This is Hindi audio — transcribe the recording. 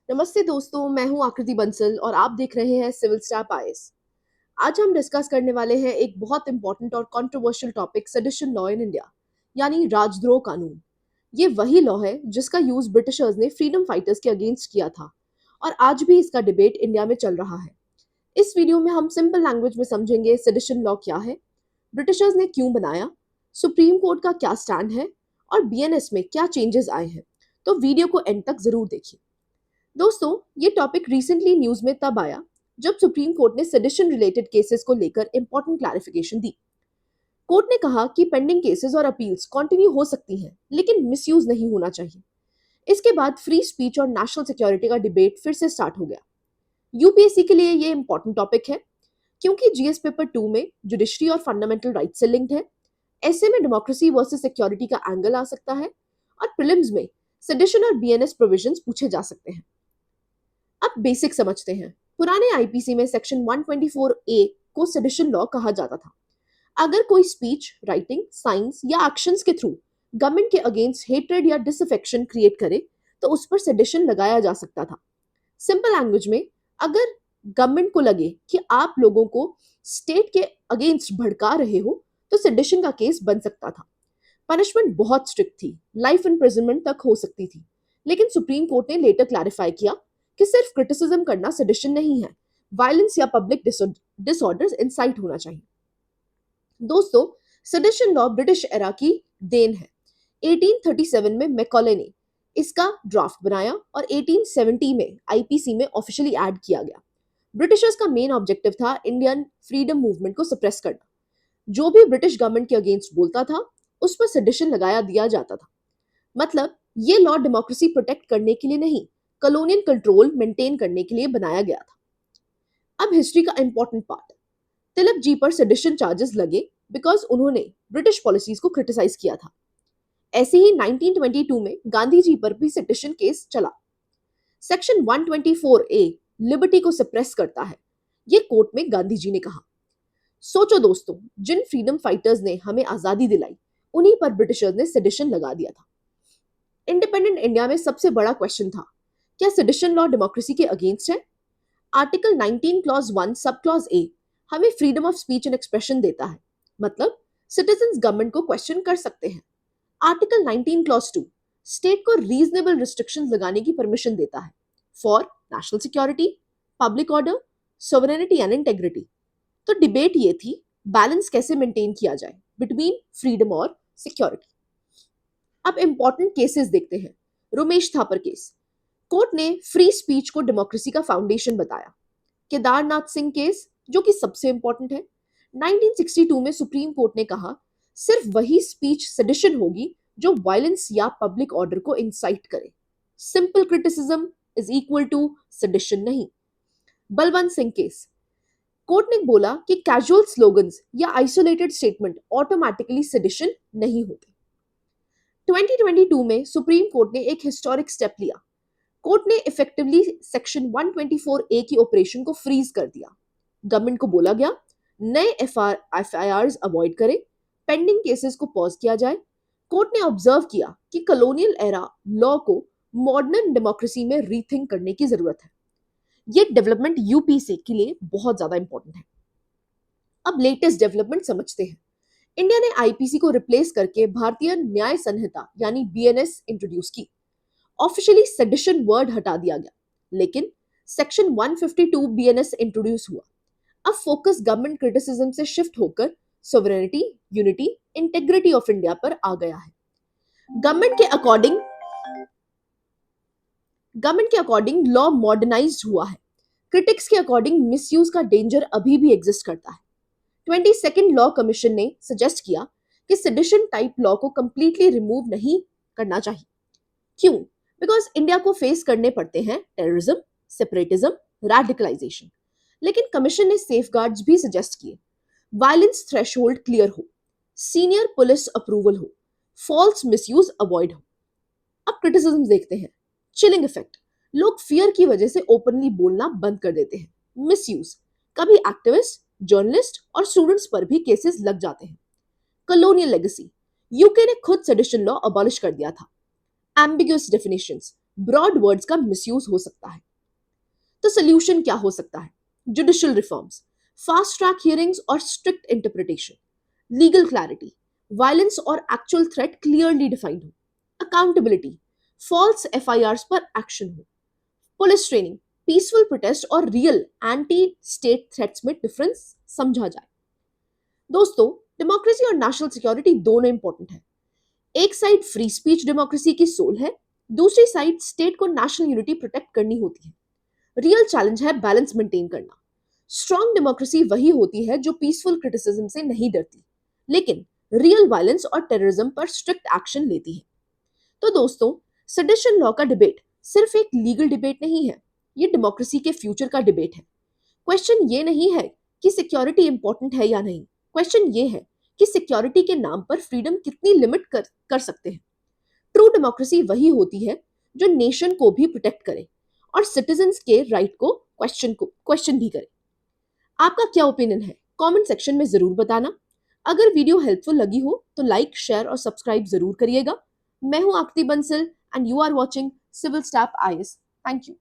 नमस्ते दोस्तों, मैं हूं आकृति बंसल और आप देख रहे हैं सिविल स्टाफ आईएएस। आज हम डिस्कस करने वाले हैं एक बहुत इंपॉर्टेंट और controversial topic sedition law in India, यानी राजद्रोह कानून। ये वही लॉ है जिसका यूज ब्रिटिशर्स ने फ्रीडम फाइटर्स के अगेंस्ट किया था और आज भी इसका डिबेट इंडिया में चल रहा है। इस वीडियो में हम सिंपल लैंग्वेज में समझेंगे सेडिशन लॉ क्या है, ब्रिटिशर्स ने क्यों बनाया, सुप्रीम कोर्ट का क्या स्टैंड है और बीएनएस में क्या चेंजेस आए हैं। तो वीडियो को एंड तक जरूर देखिए। दोस्तों, ये टॉपिक रिसेंटली न्यूज में तब आया जब सुप्रीम कोर्ट ने सेडिशन रिलेटेड केसेस को लेकर इंपॉर्टेंट क्लैरिफिकेशन दी। कोर्ट ने कहा कि पेंडिंग केसेस और अपील्स कंटिन्यू हो सकती हैं, लेकिन मिसयूज नहीं होना चाहिए। इसके बाद फ्री स्पीच और नेशनल सिक्योरिटी का डिबेट फिर से स्टार्ट हो गया। यूपीएससी के लिए ये इंपॉर्टेंट टॉपिक है क्योंकि जीएस पेपर 2 में जुडिशरी और फंडामेंटल राइट से लिंक्ड है। ऐसे में डेमोक्रेसी वर्सेस सिक्योरिटी का एंगल आ सकता है और प्रीलिम्स में सेडिशन और बीएनएस प्रोविजंस पूछे जा सकते हैं। अब बेसिक समझते हैं। पुराने आईपीसी में सेक्शन 124 ए को सेडिशन लॉ कहा जाता था। अगर कोई स्पीच, राइटिंग, साइंस या एक्शंस के थ्रू गवर्नमेंट के अगेंस्ट हेट्रेड या डिसअफेक्शन क्रिएट करे तो उस पर सेडिशन लगाया जा सकता था। सिंपल लैंग्वेज में, अगर गवर्नमेंट को लगे कि आप लोगों को स्टेट के अगेंस्ट भड़का रहे हो तो सेडिशन का केस बन सकता था। पनिशमेंट बहुत स्ट्रिक्ट थी, लाइफ इम्प्रिजनमेंट तक हो सकती थी। लेकिन सुप्रीम कोर्ट ने लेटर क्लैरिफाई किया कि सिर्फ क्रिटिसिज्म करना सेडिशन नहीं है, वायलेंस या पब्लिक डिसऑर्डर्स इंसाइट होना चाहिए। दोस्तों, सेडिशन लॉ ब्रिटिश एरा की देन है। 1837 में मैकॉले ने इसका ड्राफ्ट बनाया और 1870 में आईपीसी में ऑफिशियली ऐड किया गया। ब्रिटिशर्स का मेन ऑब्जेक्टिव था इंडियन फ्रीडम मूवमेंट को सप्रेस करना। जो भी ब्रिटिश गवर्नमेंट के अगेंस्ट बोलता था उस पर सेडिशन लगाया दिया जाता था। मतलब ये लॉ डेमोक्रेसी प्रोटेक्ट करने के लिए नहीं, कॉलोनियल कंट्रोल मेंटेन करने के लिए बनाया गया था। अब हिस्ट्री का इंपॉर्टेंट पार्ट। तिलक जी पर सेडिशन चार्जेस लगे बिकॉज उन्होंने ब्रिटिश पॉलिसीज को क्रिटिसाइज किया था। ऐसे ही 1922 में गांधी जी पर भी सेडिशन केस चला। सेक्शन 124 ए लिबर्टी को सप्रेस करता है, ये कोर्ट में गांधी जी ने कहा। सोचो दोस्तों, जिन फ्रीडम फाइटर्स ने हमें आजादी दिलाई उन्हीं पर ब्रिटिशर्स ने सेडिशन लगा दिया था। इंडिपेंडेंट इंडिया में सबसे बड़ा क्वेश्चन था, क्या सेडिशन लॉ डेमोक्रेसी के अगेंस्ट है? Article 19 clause 1 sub clause A हमें freedom of speech and expression देता है। मतलब सिटीजंस गवर्नमेंट को क्वेश्चन कर सकते हैं। आर्टिकल 19 क्लॉज 2 स्टेट को रीजनेबल रिस्ट्रिक्शंस लगाने की परमिशन देता है for national security, public order, sovereignty and integrity. तो डिबेट ये थी, बैलेंस कैसे मेंटेन किया जाए बिटवीन फ्रीडम और सिक्योरिटी। अब इंपॉर्टेंट केसेस देखते हैं। रोमेश थापर केस, कोर्ट ने फ्री स्पीच को डेमोक्रेसी का फाउंडेशन बताया। केदारनाथ सिंह केस, जो कि सबसे इंपॉर्टेंट है, 1962 में सुप्रीम कोर्ट ने कहा सिर्फ वही स्पीच सेडिशन होगी जो वायलेंस या पब्लिक ऑर्डर को इंसाइट करे। Simple criticism is equal to sedition नहीं। बलवंत सिंह केस, कोर्ट ने बोला कि कैजुअल स्लोगन्स या आइसोलेटेड स्टेटमेंट ऑटोमेटिकली सेडिशन नहीं होते। 2022 में सुप्रीम कोर्ट ने एक हिस्टोरिक स्टेप लिया। कोर्ट ने इफेक्टिवली सेक्शन 124 ए की ऑपरेशन को फ्रीज कर दिया। गवर्नमेंट को बोला गया नए एफआईआर्स अवॉइड करें, पेंडिंग केसेस को पॉज किया जाए। कोर्ट ने ऑब्जर्व किया कि कॉलोनियल एरा लॉ को मॉडर्न डेमोक्रेसी में रीथिंक करने की जरूरत है। ये डेवलपमेंट यूपीसी के लिए बहुत ज्यादा इंपॉर्टेंट है। अब लेटेस्ट डेवलपमेंट समझते हैं। इंडिया ने आईपीसी को रिप्लेस करके भारतीय न्याय संहिता यानी बीएनएस इंट्रोड्यूस की। ऑफिशियली सेडिशन वर्ड हटा दिया गया, लेकिन सेक्शन 152 बीएनएस इंट्रोड्यूस हुआ। अब फोकस गवर्नमेंट क्रिटिसिज्म से शिफ्ट होकर sovereignty, unity, integrity of India पर आ गया है। गवर्नमेंट के अकॉर्डिंग गवर्नमेंट के अकॉर्डिंग लॉ मॉडर्नाइज्ड हुआ है। क्रिटिक्स के अकॉर्डिंग मिसयूज का डेंजर अभी भी एग्जिस्ट करता है। 22nd लॉ कमीशन ने सजेस्ट किया कि सेडिशन टाइप लॉ को कंप्लीटली रिमूव नहीं करना चाहिए। क्यों? बिकॉज इंडिया को फेस करने पड़ते हैं टेररिज्म, सेपरेटिज्म, रैडिकलाइजेशन। लेकिन कमीशन ने सेफगार्ड्स भी सजेस्ट किए। वायलेंस थ्रेशोल्ड क्लियर हो, सीनियर पुलिस अप्रूवल हो, फॉल्स मिसयूज अवॉइड हो। अब क्रिटिसिज्म देखते हैं। चिलिंग इफेक्ट, लोग फियर की वजह से ओपनली बोलना बंद कर देते हैं। मिसयूज, कभी एक्टिविस्ट, जर्नलिस्ट और स्टूडेंट्स पर भी केसेस लग जाते हैं। कॉलोनियल लेगेसी, यूके ने खुद सेडिशन लॉ अबॉलिश कर दिया था। एम्बिगुअस डेफिनेशंस, ब्रॉड वर्ड्स का मिसयूज हो सकता है। तो सोल्यूशन क्या हो सकता है? Judicial reforms, fast track hearings और strict interpretation, legal clarity, violence और एक्चुअल थ्रेट क्लियरली डिफाइंड हो, अकाउंटेबिलिटी, फॉल्स एफआईआर पर एक्शन हो, पुलिस ट्रेनिंग, पीसफुल प्रोटेस्ट और रियल एंटी स्टेट थ्रेट्स में डिफरेंस समझा जाए। दोस्तों, डेमोक्रेसी और नेशनल सिक्योरिटी दोनों इंपॉर्टेंट है। एक साइड फ्री स्पीच डेमोक्रेसी की सोल है, दूसरी साइड स्टेट को नेशनल यूनिटी प्रोटेक्ट करनी होती है। रियल चैलेंज है बैलेंस मेंटेन करना। स्ट्रांग डेमोक्रेसी वही होती है जो पीसफुल क्रिटिसिज्म से नहीं डरती, लेकिन रियल वायलेंस और टेररिज्म पर स्ट्रिक्ट एक्शन लेती है। तो दोस्तों, सेडिशन लॉ का डिबेट सिर्फ एक लीगल डिबेट नहीं है, ये डेमोक्रेसी के फ्यूचर का डिबेट है। क्वेश्चन ये नहीं है कि सिक्योरिटी इंपॉर्टेंट है या नहीं, क्वेश्चन ये है कि सिक्योरिटी के नाम पर फ्रीडम कितनी लिमिट कर सकते हैं। ट्रू डेमोक्रेसी वही होती है जो नेशन को भी प्रोटेक्ट करे और सिटीजन्स के राइट को क्वेश्चन भी करे। आपका क्या ओपिनियन है? कमेंट सेक्शन में जरूर बताना। अगर वीडियो हेल्पफुल लगी हो तो लाइक, शेयर और सब्सक्राइब जरूर करिएगा। मैं हूं Aakriti Bansal and you are watching civils tap IAS. Thank you.